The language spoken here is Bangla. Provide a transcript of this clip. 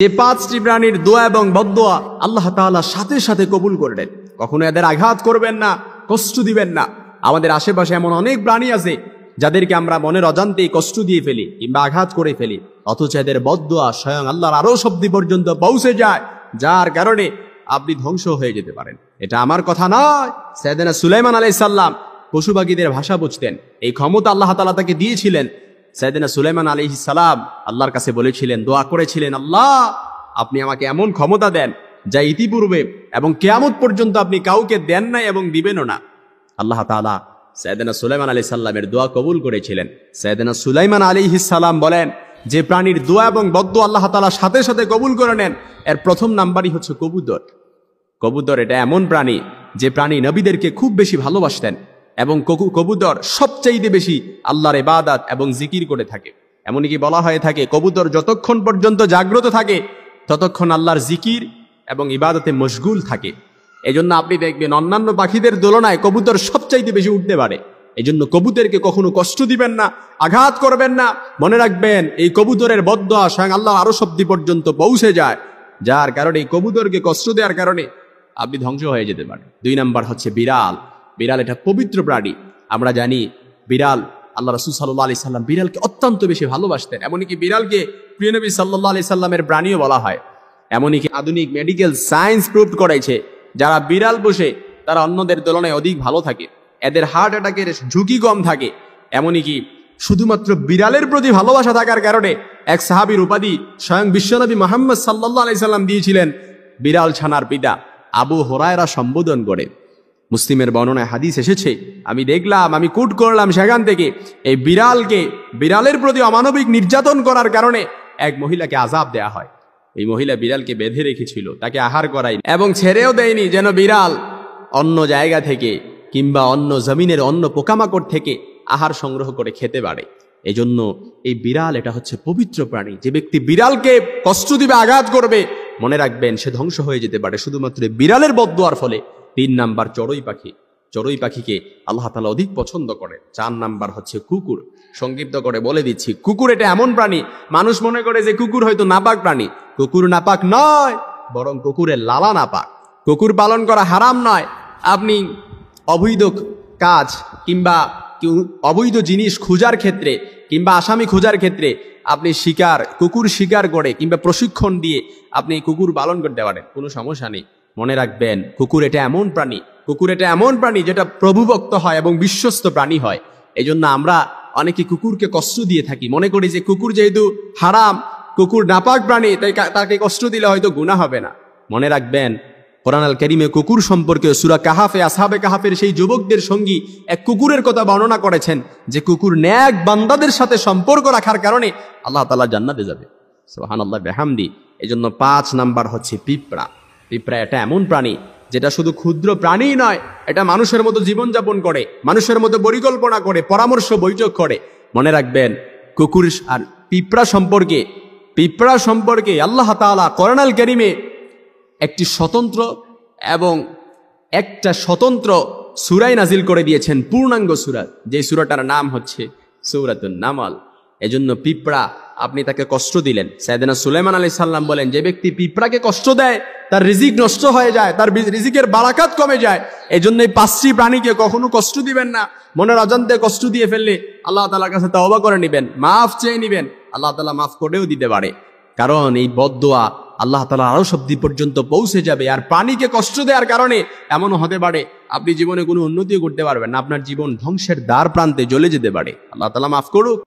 যে পাঁচটি প্রাণীর দোয়া এবং বদদোয়া আল্লাহ তাআলা সাথে সাথে কবুল করলেন। কখনো এদের আঘাত করবেন না, কষ্ট দিবেন না। আমাদের আশেপাশে এমন অনেক প্রাণী আছে যাদেরকে আমরা মনের অজান্তেই কষ্ট দিয়ে ফেলি কিংবা আঘাত করে ফেলি, অথচ এদের বদদোয়া স্বয়ং আল্লাহর আরশ অব্দি পর্যন্ত পৌঁছে যায়, যার কারণে আপনি ধ্বংস হয়ে যেতে পারেন। এটা আমার কথা নয়, সাইয়েদনা সুলাইমান আলাইহিস সালাম পশু পাখিদের ভাষা বুঝতেন। এই ক্ষমতা আল্লাহ তাআলা তাকে দিয়েছিলেন। সাইয়েদনা সুলাইমান আলাইহিস সালাম আল্লাহর কাছে বলেছিলেন, দোয়া করেছিলেন, আল্লাহ আপনি আমাকে এমন ক্ষমতা দেন যা ইতিপূর্বে এবং কিয়ামত পর্যন্ত আপনি কাউকে দেন নাই এবং দিবেনও না। আল্লাহ তাআলা সাইয়েদনা সুলাইমান আলাইহিস সালামের দোয়া কবুল করেছিলেন। সাইয়েদনা সুলাইমান আলাইহিস সালাম বলেন, যে প্রাণীর দোয়া এবং বদদোয়া আল্লাহ তাআলা সাথে সাথে কবুল করে নেন, এর প্রথম নাম্বারই হচ্ছে কবুতর। কবুতর এটা এমন প্রাণী যে প্রাণী নবীদেরকে খুব বেশি ভালোবাসতেন এবং কবুতর সবচাইতে বেশি আল্লাহর ইবাদত এবং জিকির করে থাকে। এমনকি বলা হয়ে থাকে কবুতর যতক্ষণ পর্যন্ত জাগ্রত থাকে ততক্ষণ আল্লাহর জিকির এবং ইবাদতে মশগুল থাকে। এজন্য আপনি দেখবেন অন্যান্য পাখিদের তুলনায় কবুতর সবচাইতে বেশি উঠতে পারে। এজন্য কবুতরকে কখনো কষ্ট দিবেন না, আঘাত করবেন না। মনে রাখবেন এই কবুতরের বদদোয়া স্বয়ং আল্লাহর আরশ অব্দি পর্যন্ত পৌঁছে যায়, যার কারণে এই কবুতরকে কষ্ট দেওয়ার কারণে আপনি ধ্বংস হয়ে যেতে পারেন। 2 নাম্বার হচ্ছে বিড়াল। বিড়াল এটা পবিত্র প্রাণী। আমরা জানি বিড়াল, আল্লাহ রাসূল সাল্লাল্লাহু আলাইহি সাল্লাম বিড়ালকে অত্যন্ত বেশি ভালোবাসতেন। এমনকি বিড়ালকে প্রিয় নবী সাল্লাল্লাহু আলাইহি সাল্লামের প্রাণীও বলা হয়। এমনকি আধুনিক মেডিকেল সায়েন্স প্রুভ করেছে যারা বিড়াল পোষে তারা অন্যদের তুলনায় অধিক ভালো থাকে, এদের হার্ট অ্যাটাকের ঝুঁকি কম থাকে। এমনকি শুধুমাত্র বিড়ালের প্রতি ভালোবাসা থাকার কারণে এক সাহাবীর উপাধি স্বয়ং বিশ্বনবী মুহাম্মদ সাল্লাল্লাহু আলাইহি সাল্লাম দিয়েছিলেন বিড়াল ছানার পিতা। আবু হুরায়রা সম্বোধন করে মুসলিমের বর্ণনায় হাদিস এসেছে, আমি দেখলাম, আমি কোট করলাম সেখান থেকে, এই বিড়ালের প্রতি অমানবিক নির্যাতন করার কারণে এক মহিলাকে আযাব দেয়া হয়। এই মহিলা বিড়ালকে বেঁধে রেখেছিল, তাকে আহার করায়নি এবং ছেড়েও দেয়নি যেন বিড়াল অন্য জায়গা থেকে কিংবা অন্য জমিনের অন্য পোকামাকড় থেকে আহার সংগ্রহ করে খেতে পারে। এজন্য এই বিড়াল এটা হচ্ছে পবিত্র প্রাণী। যে ব্যক্তি বিড়ালকে কষ্ট দিবে, আঘাত করবে, মনে রাখবেন সে ধ্বংস হয়ে যেতে পারে শুধুমাত্র বিড়ালের বদদোয়ার ফলে। 3 নাম্বার চড়ুই পাখি। চড়ুই পাখিকে আল্লাহ তাআলা অধিক পছন্দ করে। 4 নাম্বার হচ্ছে কুকুর। সংক্ষিপ্ত করে বলে দিচ্ছি, কুকুর এটা এমন প্রাণী, মানুষ মনে করে যে কুকুর হয়তো নাপাক প্রাণী। কুকুর নাপাক নয়, বরং কুকুরের লালা নাপাক। কুকুর পালন করা হারাম নয়। আপনি অবৈধ কাজ কিংবা অবৈধ জিনিস খোঁজার ক্ষেত্রে কিংবা আসামি খোঁজার ক্ষেত্রে আপনি কুকুর শিকার করে কিংবা প্রশিক্ষণ দিয়ে আপনি কুকুর পালন করতে পারেন, কোনো সমস্যা নেই। মনে রাখবেন কুকুর এটা এমন প্রাণী যেটা প্রভুভক্ত হয় এবং বিশ্বস্ত প্রাণী হয়। এই জন্য আমরা অনেকে কুকুরকে কষ্ট দিয়ে থাকি, মনে করি যে কুকুর যেহেতু হারাম, কুকুর নাপাক প্রাণী, তাই তাকে কষ্ট দিলে হয়তো গুনাহ হবে না। মনে রাখবেন কোরআন আল কারীমে কুকুর সম্পর্কে সূরা কাহাফে আসহাবে কাহাফের সেই যুবকদের সঙ্গী এক কুকুরের কথা বর্ণনা করেছেন, যে কুকুর নেক বান্দাদের সাথে সম্পর্ক রাখার কারণে আল্লাহ তাআলা জান্নাতে যাবে। সুবহানাল্লাহ বিহামদি। এজন্য 5 নাম্বার হচ্ছে পিঁপড়া। পিঁপড়া এটা এমন প্রাণী যেটা শুধু ক্ষুদ্র প্রাণীই নয়, এটা মানুষের মতো জীবনযাপন করে, মানুষের মতো পরিকল্পনা করে, পরামর্শ বৈঠক করে। মনে রাখবেন কুকুর আর পিঁপড়া সম্পর্কে আল্লাহ তাআলা কোরআন আল কারীমে একটা স্বতন্ত্র সূরাই নাজিল করে দিয়েছেন, পূর্ণাঙ্গ সূরা, যে সূরাটার নাম হচ্ছে সূরাতুন নামল। এজন্য পিঁপড়া আপনি তাকে কষ্ট দিলেন, সাইয়েদনা সুলাইমান আলাইহিস সালাম বলেন, যে ব্যক্তি পিঁপড়াকে কষ্ট দেয় তার রিজিক নষ্ট হয়ে যায়, তার রিজিকের বারাকাত কমে যায়। এজন্য এই 5টি প্রাণীকে কখনো কষ্ট দিবেন না। মনের অজান্তে কষ্ট দিয়ে ফেললে আল্লাহ তাআলার কাছে তওবা করে নেবেন, মাফ চেয়ে নেবেন, আল্লাহ তাআলা মাফ করেও দিতে পারে। কারণ এই বদদোয়া আল্লাহ তাআলার আরশ অব্দি পর্যন্ত পৌঁছে যাবে। আর প্রাণীকে কষ্ট দেওয়ার কারণে এমনও হতে পারে আপনি জীবনে কোনো উন্নতিও করতে পারবেন না, আপনার জীবন ধ্বংসের দ্বার প্রান্তে চলে যেতে পারে। আল্লাহ তাআলা মাফ করুক।